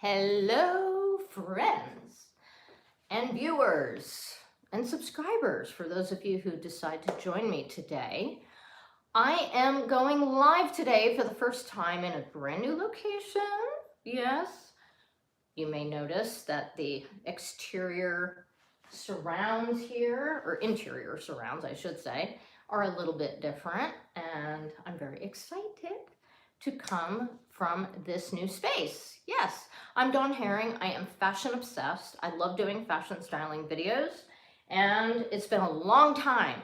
Hello, friends and viewers and subscribers, for those of you who decide to join me today. I am going live today for the first time in a brand new location. Yes, you may notice that the exterior surrounds here, or interior surrounds, I should say, are a little bit different, and I'm very excited to come from this new space. Yes, I'm Dawn Herring. I am fashion obsessed. I love doing fashion styling videos, and it's been a long time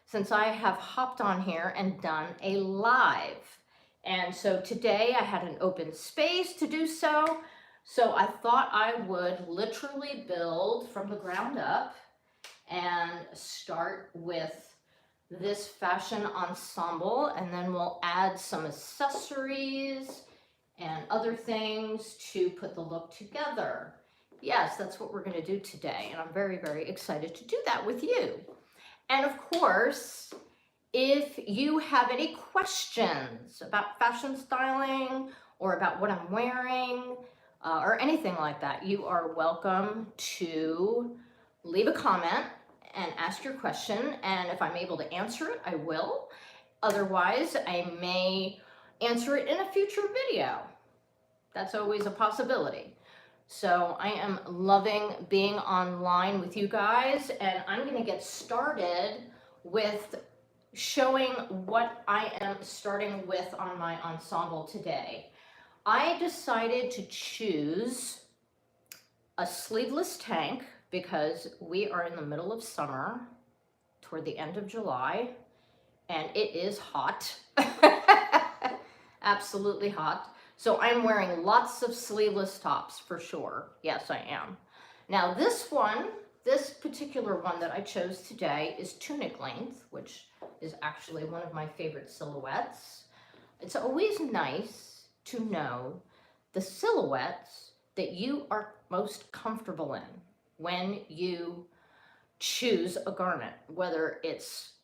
since I have hopped on here and done a live. And so today I had an open space to do so. So I thought I would literally build from the ground up and start with this fashion ensemble, and then we'll add some accessories and other things to put the look together. Yes, that's what we're going to do today, and I'm very, very excited to do that with you. And of course, if you have any questions about fashion styling or about what I'm wearing or anything like that, you are welcome to leave a comment and ask your question, and if I'm able to answer it, I will. Otherwise, I may answer it in a future video. That's always a possibility. So I am loving being online with you guys, and I'm going to get started with showing what I am starting with on my ensemble today. I decided to choose a sleeveless tank because we are in the middle of summer, toward the end of July, and it is hot. Absolutely hot. So I'm wearing lots of sleeveless tops for sure. Yes, I am. Now this particular one that I chose today is tunic length, which is actually one of my favorite silhouettes. It's always nice to know the silhouettes that you are most comfortable in when you choose a garment, whether it's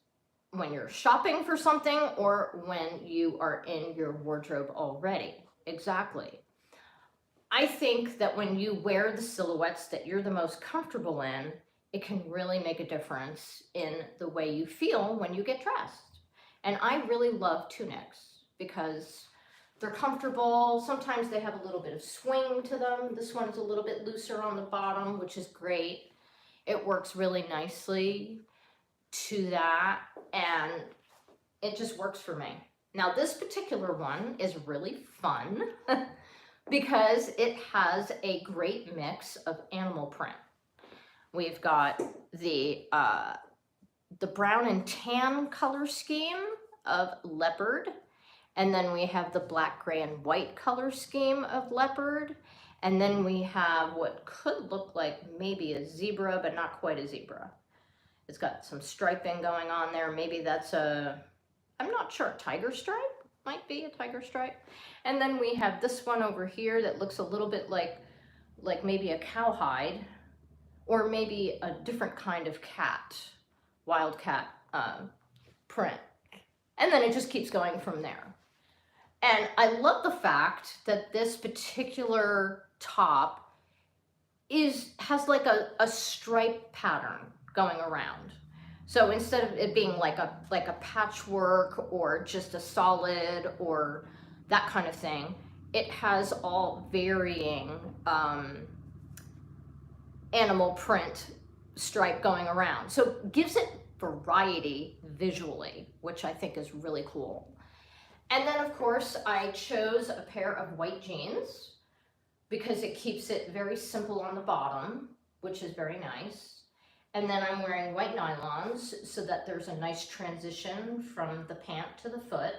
when you're shopping for something or when you are in your wardrobe already. Exactly. I think that when you wear the silhouettes that you're the most comfortable in, it can really make a difference in the way you feel when you get dressed. And I really love tunics because they're comfortable. Sometimes they have a little bit of swing to them. This one's a little bit looser on the bottom, which is great. It works really nicely to that, and it just works for me. Now, this particular one is really fun because it has a great mix of animal print. We've got the brown and tan color scheme of leopard, and then we have the black, gray, and white color scheme of leopard, and then we have what could look like maybe a zebra, but not quite a zebra. It's got some striping going on there. Maybe that's I'm not sure, tiger stripe? Might be a tiger stripe. And then we have this one over here that looks a little bit like maybe a cowhide, or maybe a different kind of cat, wildcat print. And then it just keeps going from there. And I love the fact that this particular top has like a stripe pattern going around. So instead of it being like a patchwork or just a solid or that kind of thing, it has all varying animal print stripe going around. So it gives it variety visually, which I think is really cool. And then of course I chose a pair of white jeans because it keeps it very simple on the bottom, which is very nice. And then I'm wearing white nylons so that there's a nice transition from the pant to the foot.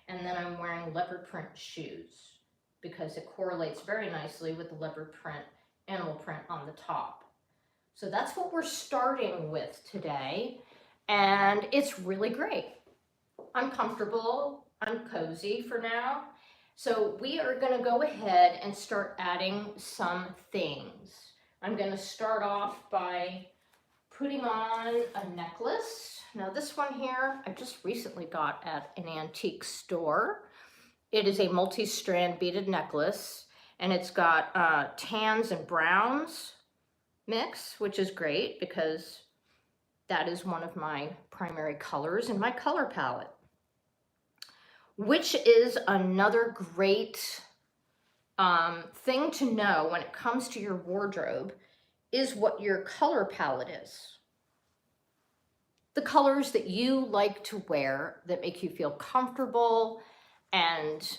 And then I'm wearing leopard print shoes because it correlates very nicely with the leopard print, animal print on the top. So that's what we're starting with today. And it's really great. I'm comfortable, I'm cozy for now. So we are going to go ahead and start adding some things. I'm going to start off by putting on a necklace. Now this one here, I just recently got at an antique store. It is a multi-strand beaded necklace, And it's got tans and browns mix, which is great because that is one of my primary colors in my color palette. Which is another great thing to know when it comes to your wardrobe is what your color palette is. The colors that you like to wear that make you feel comfortable and,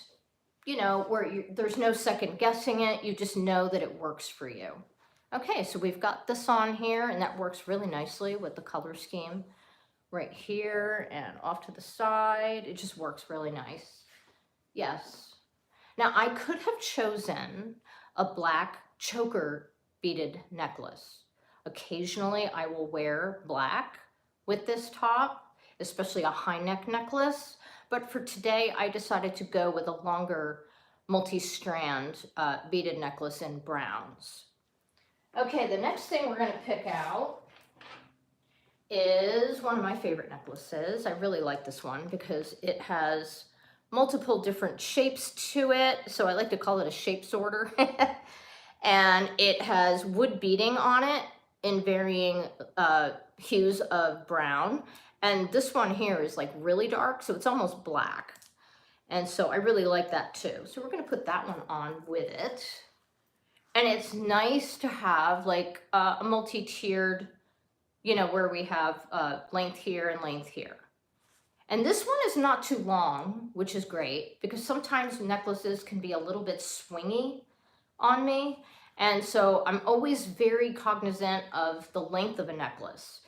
you know, where there's no second guessing it, you just know that it works for you. Okay, so we've got this on here and that works really nicely with the color scheme right here and off to the side. It just works really nice. Yes. Now I could have chosen a black choker beaded necklace. Occasionally I will wear black with this top, especially a high neck necklace. But for today, I decided to go with a longer multi-strand beaded necklace in browns. Okay, the next thing we're gonna pick out is one of my favorite necklaces. I really like this one because it has multiple different shapes to it. So I like to call it a shape sorter. And it has wood beading on it in varying hues of brown. And this one here is like really dark, so it's almost black. And so I really like that too. So we're gonna put that one on with it. And it's nice to have like a multi-tiered, you know, where we have length here and length here. And this one is not too long, which is great because sometimes necklaces can be a little bit swingy on me. And so I'm always very cognizant of the length of a necklace.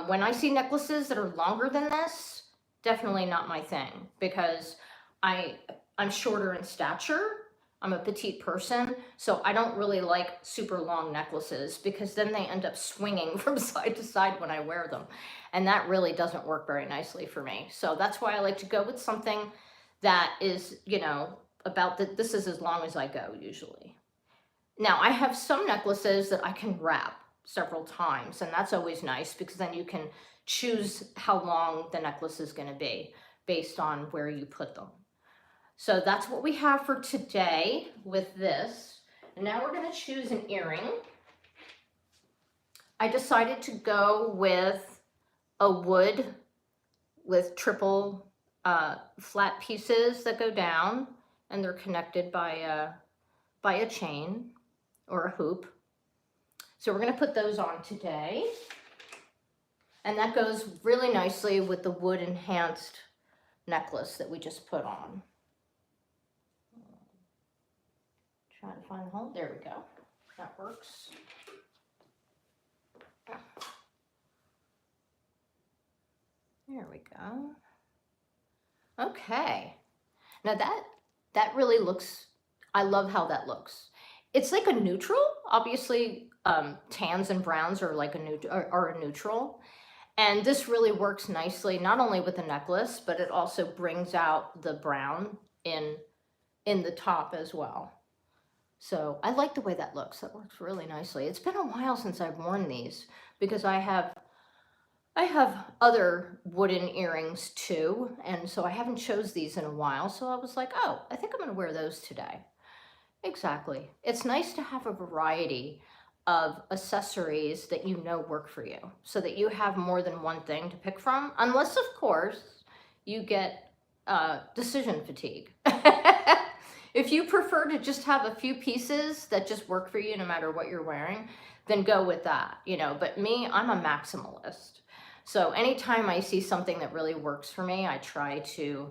When I see necklaces that are longer than this, definitely not my thing because I'm shorter in stature. I'm a petite person, so I don't really like super long necklaces because then they end up swinging from side to side when I wear them. And that really doesn't work very nicely for me. So that's why I like to go with something that is, you know, this is as long as I go usually. Now I have some necklaces that I can wrap several times, and that's always nice because then you can choose how long the necklace is going to be based on where you put them. So that's what we have for today with this. And now we're going to choose an earring. I decided to go with a wood with triple flat pieces that go down, and they're connected by a chain or a hoop. So we're going to put those on today. And that goes really nicely with the wood enhanced necklace that we just put on. Trying to find the hole. There we go. That works. There we go. Okay. Now that really looks, I love how that looks. It's like a neutral. Obviously, tans and browns are like a neutral. And this really works nicely, not only with the necklace, but it also brings out the brown in the top as well. So I like the way that looks. That works really nicely. It's been a while since I've worn these because I have other wooden earrings too. And so I haven't chose these in a while. So I was like, oh, I think I'm going to wear those today. Exactly. It's nice to have a variety of accessories that you know work for you so that you have more than one thing to pick from, unless of course you get decision fatigue. If you prefer to just have a few pieces that just work for you no matter what you're wearing, then go with that, you know. But me, I'm a maximalist. So anytime I see something that really works for me, I try to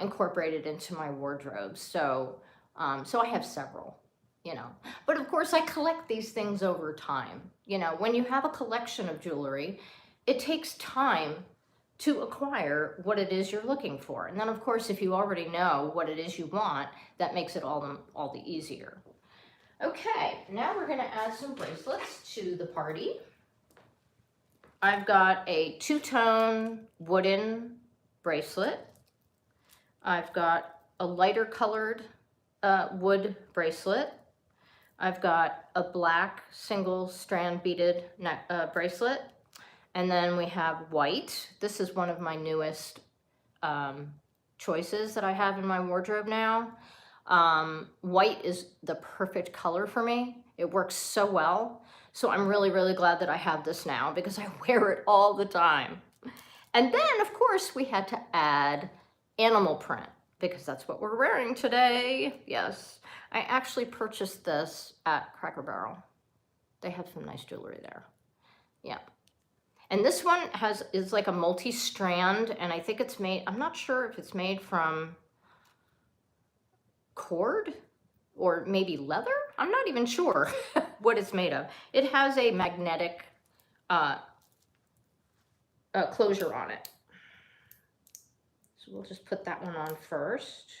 incorporate it into my wardrobe. So I have several, you know. But of course, I collect these things over time. You know, when you have a collection of jewelry, it takes time to acquire what it is you're looking for. And then of course, if you already know what it is you want, that makes it all the easier. Okay, now we're gonna add some bracelets to the party. I've got a two-tone wooden bracelet. I've got a lighter colored wood bracelet. I've got a black single strand beaded bracelet. And then we have white. This is one of my newest choices that I have in my wardrobe now. White is the perfect color for me. It works so well. So I'm really, really glad that I have this now because I wear it all the time. And then, of course, we had to add animal print because that's what we're wearing today. Yes, I actually purchased this at Cracker Barrel. They have some nice jewelry there. Yeah. And this one is like a multi-strand, and I think it's made, I'm not sure if it's made from cord or maybe leather. I'm not even sure what it's made of. It has a magnetic closure on it. So we'll just put that one on first.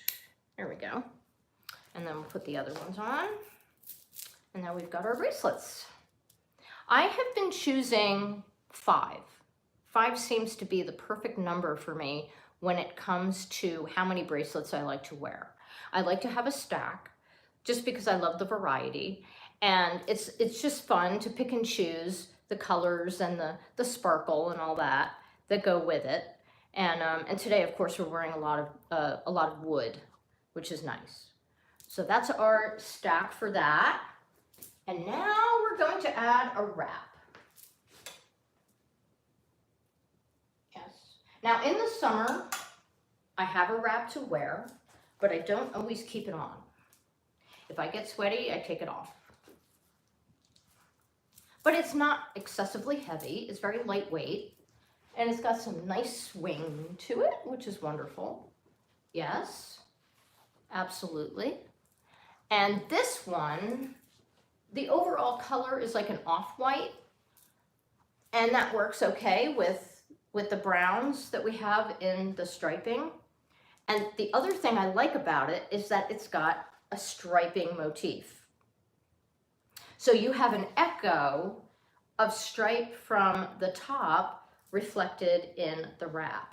There we go. And then we'll put the other ones on. And now we've got our bracelets. I have been choosing 5. 5 seems to be the perfect number for me when it comes to how many bracelets I like to wear. I like to have a stack just because I love the variety. And it's just fun to pick and choose the colors and the sparkle and all that go with it. And today, of course, we're wearing a lot of wood, which is nice. So that's our stack for that. And now we're going to add a wrap. Yes. Now in the summer, I have a wrap to wear, but I don't always keep it on. If I get sweaty, I take it off. But it's not excessively heavy. It's very lightweight. And it's got some nice swing to it, which is wonderful. Yes, absolutely. And this one, the overall color is like an off-white. And that works okay with the browns that we have in the striping. And the other thing I like about it is that it's got a striping motif. So you have an echo of stripe from the top reflected in the wrap,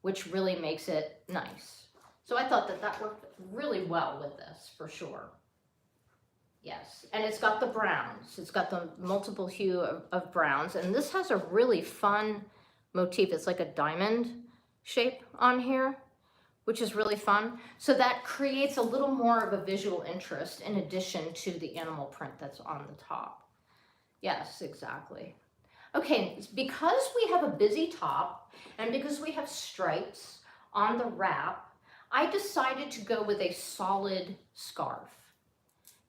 which really makes it nice. So I thought that worked really well with this for sure. Yes, and it's got the browns. It's got the multiple hue of browns, and this has a really fun motif. It's like a diamond shape on here, which is really fun. So that creates a little more of a visual interest in addition to the animal print that's on the top. Yes, exactly. Okay, because we have a busy top and because we have stripes on the wrap, I decided to go with a solid scarf.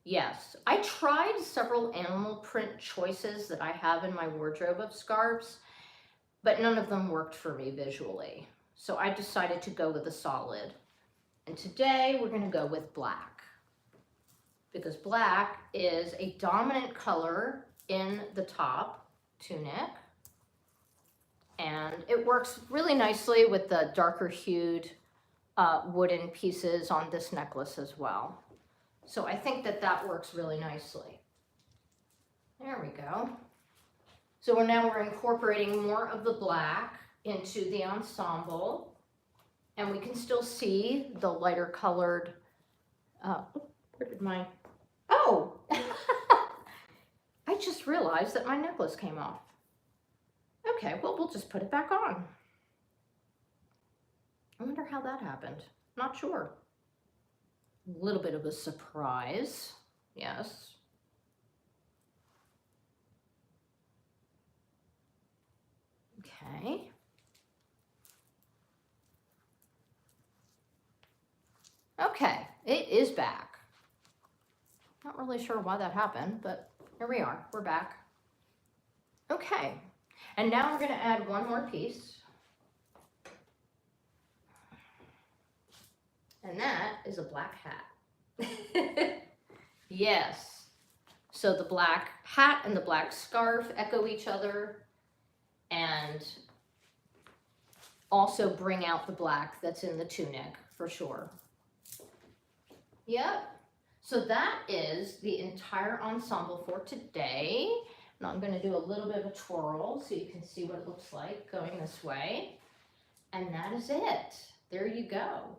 Yes, I tried several animal print choices that I have in my wardrobe of scarves, but none of them worked for me visually. So I decided to go with a solid. And today we're going to go with black, because black is a dominant color in the top tunic. And it works really nicely with the darker hued wooden pieces on this necklace as well. So I think that works really nicely. There we go. So we're incorporating more of the black into the ensemble. And we can still see the lighter colored, where did my, oh! I just realized that my necklace came off. Okay, well, we'll just put it back on. I wonder how that happened. Not sure. A little bit of a surprise, yes. Okay. Okay, it is back. Not really sure why that happened, but here we are, we're back. Okay, and now we're going to add one more piece. And that is a black hat. Yes. So the black hat and the black scarf echo each other and also bring out the black that's in the tunic for sure. Yep. So that is the entire ensemble for today. Now I'm going to do a little bit of a twirl so you can see what it looks like going this way. And that is it. There you go.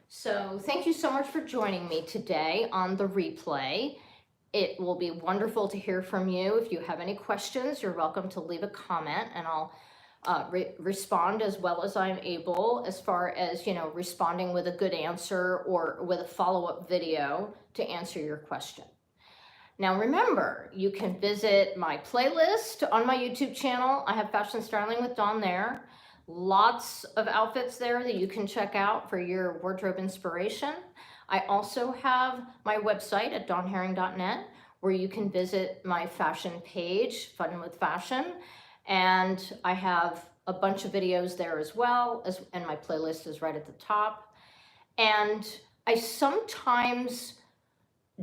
So thank you so much for joining me today on the replay. It will be wonderful to hear from you. If you have any questions, you're welcome to leave a comment and I'll respond as well as I'm able, as far as, responding with a good answer or with a follow-up video to answer your question. Now remember, you can visit my playlist on my YouTube channel. I have Fashion Styling with Dawn there. Lots of outfits there that you can check out for your wardrobe inspiration. I also have my website at dawnherring.net, where you can visit my fashion page, Fun with Fashion. And I have a bunch of videos there as well, and my playlist is right at the top. And I sometimes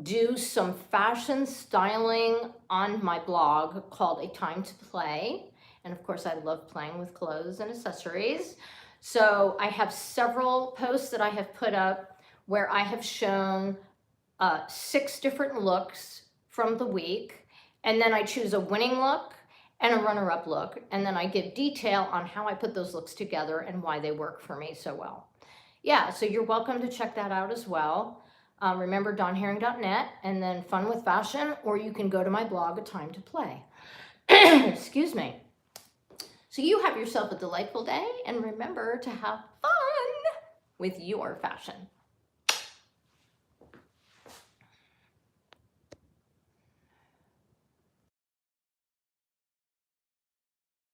do some fashion styling on my blog called A Time to Play. And of course, I love playing with clothes and accessories. So I have several posts that I have put up where I have shown 6 different looks from the week. And then I choose a winning look and a runner-up look. And then I give detail on how I put those looks together and why they work for me so well. Yeah, so you're welcome to check that out as well. Remember, dawnherring.net, and then Fun with Fashion, or you can go to my blog, A Time to Play. Excuse me. So you have yourself a delightful day, and remember to have fun with your fashion.